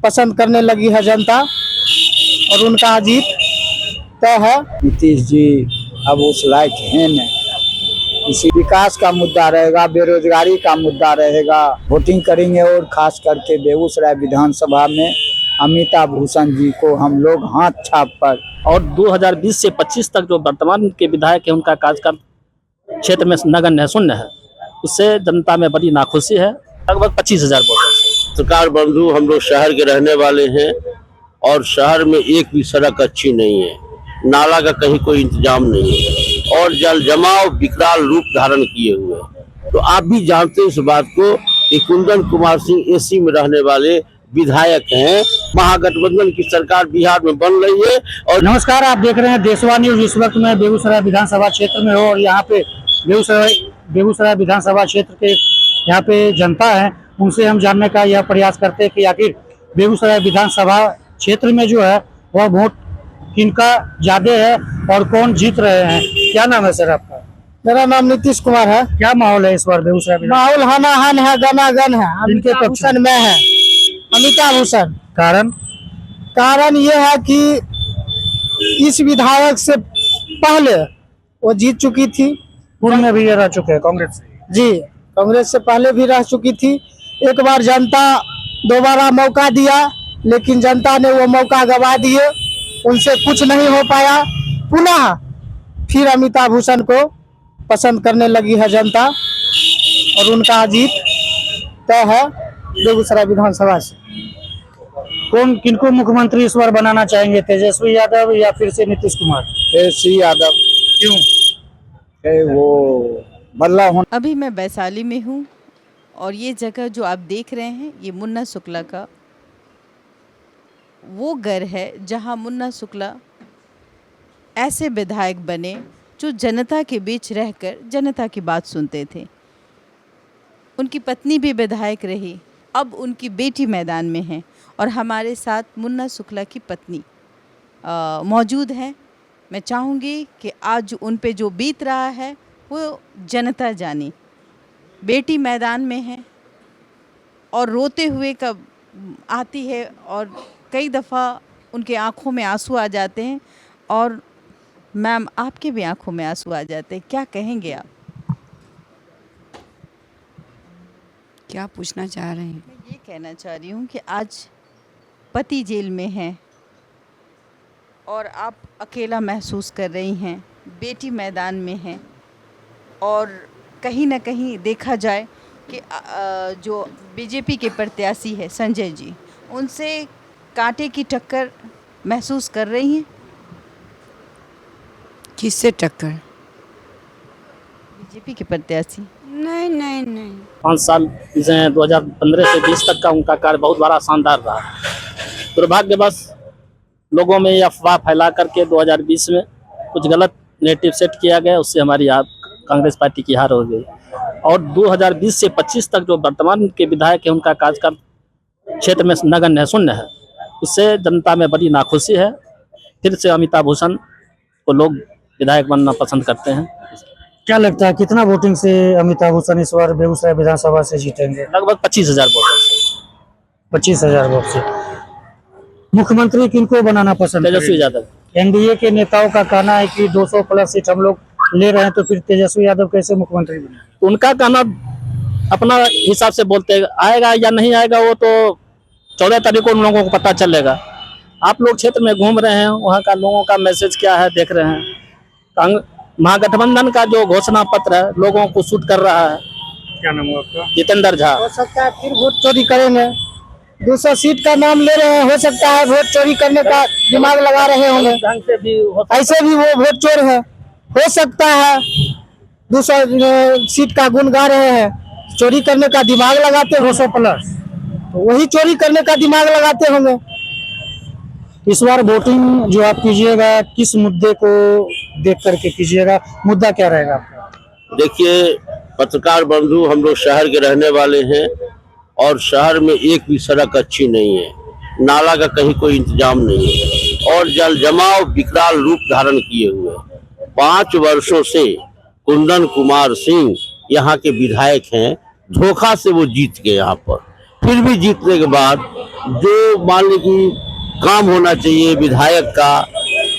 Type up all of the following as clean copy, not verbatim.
पसंद करने लगी है जनता और उनका जीत तय है। नीतीश जी अब उस लायक हैं नहीं। इसी विकास का मुद्दा रहेगा, बेरोजगारी का मुद्दा रहेगा। वोटिंग करेंगे और खास करके बेगूसराय विधानसभा में अमिताभ भूषण जी को हम लोग हाथ छाप पर। और 2020 से 25 तक जो वर्तमान के विधायक है उनका कार्यकाल क्षेत्र में नगण्य है, शून्य है। उससे जनता में बड़ी नाखुशी है। लगभग 25,000 वोटर। पत्रकार बंधु, हम लोग शहर के रहने वाले हैं और शहर में एक भी सड़क अच्छी नहीं है, नाला का कहीं कोई इंतजाम नहीं है और जल जमाव विकराल रूप धारण किए हुए हैं। तो आप भी जानते हैं इस बात को कि कुंदन कुमार सिंह एसी में रहने वाले विधायक हैं। महागठबंधन की सरकार बिहार में बन रही है। और नमस्कार, आप देख रहे हैं देशवा न्यूज। इस वक्त मैं बेगूसराय विधानसभा क्षेत्र में हूँ और यहाँ पे बेगूसराय विधानसभा क्षेत्र के यहाँ पे जनता है, उनसे हम जानने का यह प्रयास करते हैं कि आखिर बेगूसराय विधानसभा क्षेत्र में जो है वह वोट किनका ज्यादा है और कौन जीत रहे हैं। क्या नाम है सर आपका? मेरा नाम नीतीश कुमार है। क्या माहौल है इस बार बेगूसराय? माहौल हनाहन है, गनागन है। अमिताभ भूषण में है, अमिताभ भूषण। कारण ये है कि इस विधायक से पहले वो जीत चुकी थी, पूर्व में भी रह चुके हैं कांग्रेस से। जी कांग्रेस से पहले भी रह चुकी थी। एक बार जनता दोबारा मौका दिया, लेकिन जनता ने वो मौका गवा दिए, उनसे कुछ नहीं हो पाया। पुनः फिर अमिताभ भूषण को पसंद करने लगी है जनता और उनका जीत तय है बेगूसराय विधानसभा से। कौन किनको मुख्यमंत्री इस बार बनाना चाहेंगे, तेजस्वी यादव या फिर से नीतीश कुमार? तेजस्वी यादव। क्यों? वो बदलाव होना। अभी मैं वैशाली में हूँ और ये जगह जो आप देख रहे हैं ये मुन्ना शुक्ला का वो घर है जहाँ मुन्ना शुक्ला ऐसे विधायक बने जो जनता के बीच रहकर जनता की बात सुनते थे। उनकी पत्नी भी विधायक रही, अब उनकी बेटी मैदान में है और हमारे साथ मुन्ना शुक्ला की पत्नी मौजूद हैं। मैं चाहूँगी कि आज उन पे जो बीत रहा है वो जनता जाने। बेटी मैदान में है और रोते हुए कब आती है और कई दफ़ा उनके आँखों में आंसू आ जाते हैं। और मैम, आपके भी आंखों में आंसू आ जाते हैं, क्या कहेंगे आप? क्या पूछना चाह रहे हैं? मैं ये कहना चाह रही हूँ कि आज पति जेल में हैं और आप अकेला महसूस कर रही हैं, बेटी मैदान में है और कहीं ना कहीं देखा जाए कि जो बीजेपी के प्रत्याशी है संजय जी, उनसे कांटे की टक्कर महसूस कर रही हैं। किससे टक्कर? बीजेपी के प्रत्याशी। नहीं नहीं नहीं। 5 साल 2015 से 20 तक का उनका कार्य बहुत बड़ा शानदार रहा। दुर्भाग्यवश लोगों में ये अफवाह फैला करके 2020 में कुछ गलत नेरेटिव सेट किया गया, उससे हमारी कांग्रेस पार्टी की हार हो गई। और 2020 से 25 तक जो वर्तमान के विधायक है उनका कार्यकाल क्षेत्र में नगण्य है, शून्य है। उससे जनता में बड़ी नाखुशी है। फिर से अमिताभ भूषण को लोग विधायक बनना पसंद करते हैं। क्या लगता है कितना वोटिंग से अमिताभ भूषण इस बार बेगूसराय विधानसभा से जीतेंगे? लगभग 25,000 वोटर से। 25,000 वोट से। मुख्यमंत्री किनको बनाना पसंद? तेजस्वी यादव। एनडीए के नेताओं का कहना है कि 200 प्लस सीट हम लोग ले रहे हैं, तो फिर तेजस्वी यादव कैसे मुख्यमंत्री बने? उनका कहना अपना हिसाब से बोलते हैं, आएगा या नहीं आएगा वो तो 14 तारीख को उन लोगों को पता चलेगा। आप लोग क्षेत्र में घूम रहे हैं, वहाँ का लोगों का मैसेज क्या है देख रहे हैं। महागठबंधन का जो घोषणा पत्र है लोगों को सूट कर रहा है। क्या नाम है आपका? जितेंद्र झा। हो सकता है फिर वोट चोरी करेंगे। 200 सीट का नाम ले रहे हैं, हो सकता है वोट चोरी करने का दिमाग लगा रहे होंगे। ढंग से भी ऐसे भी वो वोट चोर है, हो सकता है 200 सीट का गुण गा रहे हैं, चोरी करने का दिमाग लगाते 200 प्लस, तो वही चोरी करने का दिमाग लगाते होंगे। इस बार वोटिंग जो आप कीजिएगा किस मुद्दे को देख करके कीजिएगा? मुद्दा क्या रहेगा आपका? देखिए पत्रकार बंधु, हम लोग शहर के रहने वाले हैं और शहर में एक भी सड़क अच्छी नहीं है, नाला का कहीं कोई इंतजाम नहीं है और जल जमाव विकराल रूप धारण किए हुए हैं। 5 वर्षों से कुंदन कुमार सिंह यहाँ के विधायक हैं, धोखा से वो जीत गए यहाँ पर। फिर भी जीतने के बाद जो मान ली कि काम होना चाहिए विधायक का,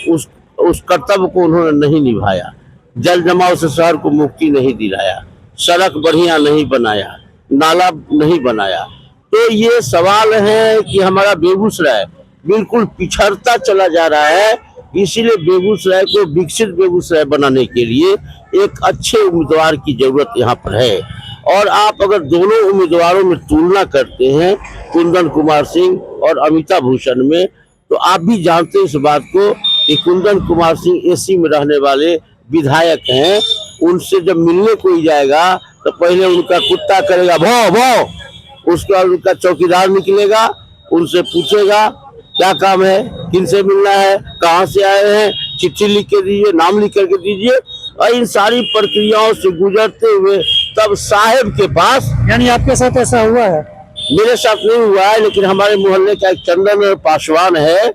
उस कर्तव्य को उन्होंने नहीं निभाया। जल जमाव से शहर को मुक्ति नहीं दिलाया, सड़क बढ़िया नहीं बनाया, नाला नहीं बनाया। तो ये सवाल है कि हमारा बेगूसराय बिल्कुल पिछड़ता चला जा रहा है। इसीलिए बेगूसराय को विकसित बेगूसराय बनाने के लिए एक अच्छे उम्मीदवार की जरूरत यहाँ पर है। और आप अगर दोनों उम्मीदवारों में तुलना करते हैं, कुंदन कुमार सिंह और अमिताभ भूषण में, तो आप भी जानते हैं इस बात को कि कुंदन कुमार सिंह एसी में रहने वाले विधायक हैं। उनसे जब मिलने कोई जाएगा तो पहले उनका कुत्ता करेगा भौ भौ, उसके बाद उनका चौकीदार निकलेगा, उनसे पूछेगा क्या काम है, किनसे मिलना है, कहाँ से आए हैं, चिट्ठी लिख के दीजिए, नाम लिख करके दीजिए। और इन सारी प्रक्रियाओं से गुजरते हुए तब साहेब के पास, यानी आपके साथ ऐसा हुआ है? मेरे साथ नहीं हुआ है, लेकिन हमारे मोहल्ले का एक चंदन पासवान है,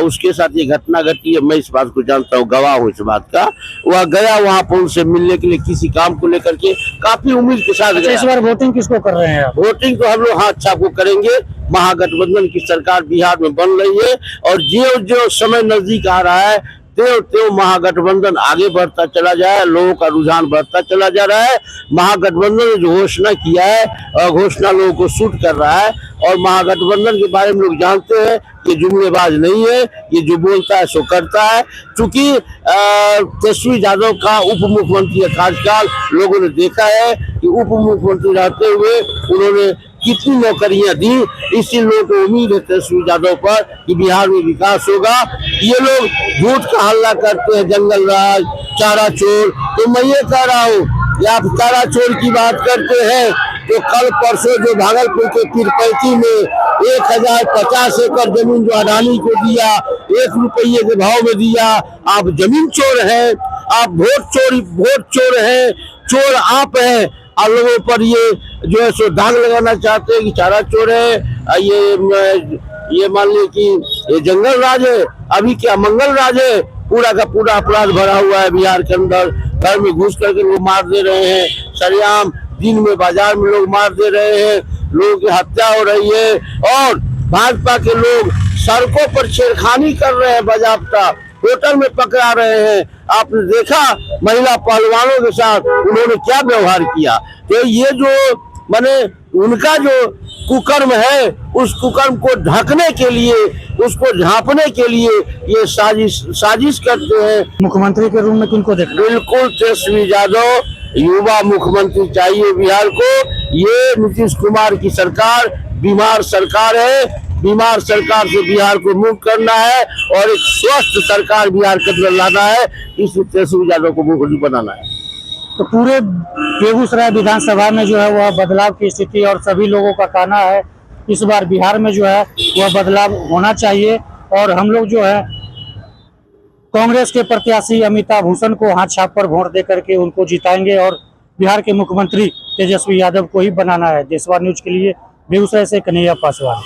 उसके साथ ये घटना घटी है। मैं इस बात को जानता हूँ, गवाह हूँ इस बात का। वह गया वहाँ पर उनसे मिलने के लिए, किसी काम को लेकर के काफी उम्मीद के साथ गया। इस बार वोटिंग किसको कर रहे हैं आप? वोटिंग तो हम लोग हाथ छाप करेंगे। महागठबंधन की सरकार बिहार में बन रही है और जो जो समय नजदीक आ रहा है त्यों त्यों महागठबंधन आगे बढ़ता चला जाए, लोगों का रुझान बढ़ता चला जा रहा है। महागठबंधन ने जो घोषणा किया है और घोषणा लोगों को सूट कर रहा है। और महागठबंधन के बारे में लोग जानते हैं कि जुमलेबाज नहीं है, ये जो बोलता है सो करता है। चूंकि तेजस्वी यादव का उप मुख्यमंत्री का कार्यकाल लोगों ने देखा है कि उप मुख्यमंत्री रहते हुए उन्होंने कितनी नौकरियां दी, इसी लोगों को उम्मीद है तेजस्वी यादव पर कि बिहार में विकास होगा। ये लोग झूठ का हल्ला करते हैं, जंगल राज, चारा चोर। तो मैं ये कह रहा हूँ कि आप चारा चोर की बात करते हैं, तो कल परसों जो भागलपुर के पीरपैंती में 1050 एकड़ जमीन जो अडानी को दिया, 1 रुपये के भाव में दिया, आप जमीन चोर हैं, आप वोट चोर हैं, चोर आप हैं। आप लोगों पर ये जो है सो दाग लगाना चाहते हैं कि चारा चोर है, ये मान लीजिए कि ये जंगल राज है, अभी क्या मंगल राज है। पूरा का पूरा अपराध भरा हुआ है बिहार के अंदर। घर में घुस करके लोग मार दे रहे हैं, सरेआम दिन में बाजार में लोग मार दे रहे हैं, लोगों की हत्या हो रही है। और भाजपा के लोग सड़कों पर छेड़खानी कर रहे हैं, बाजाबता होटल में पकड़ा रहे हैं। आपने देखा महिला पहलवानों के साथ उन्होंने क्या व्यवहार किया। तो ये जो माने उनका जो कुकर्म है, उस कुकर्म को ढकने के लिए, उसको झांपने के लिए ये साजिश करते हैं। मुख्यमंत्री के रूम में किनको देखना? बिल्कुल तेजस्वी यादव युवा मुख्यमंत्री चाहिए बिहार को। ये नीतीश कुमार की सरकार बीमार सरकार है, बीमार सरकार से बिहार को मुक्त करना है और एक स्वस्थ सरकार बिहार के अंदर लाना है। इसलिए तेजस्वी यादव को मुख्यमंत्री बनाना है। तो पूरे बेगूसराय विधानसभा में जो है वह बदलाव की स्थिति और सभी लोगों का कहना है इस बार बिहार में जो है वह बदलाव होना चाहिए। और हम लोग जो है कांग्रेस के प्रत्याशी अमिताभ भूषण को हाथ छाप पर वोट दे करके उनको जिताएंगे और बिहार के मुख्यमंत्री तेजस्वी यादव को ही बनाना है। देशवा न्यूज के लिए बेगूसराय से कन्हैया पासवान।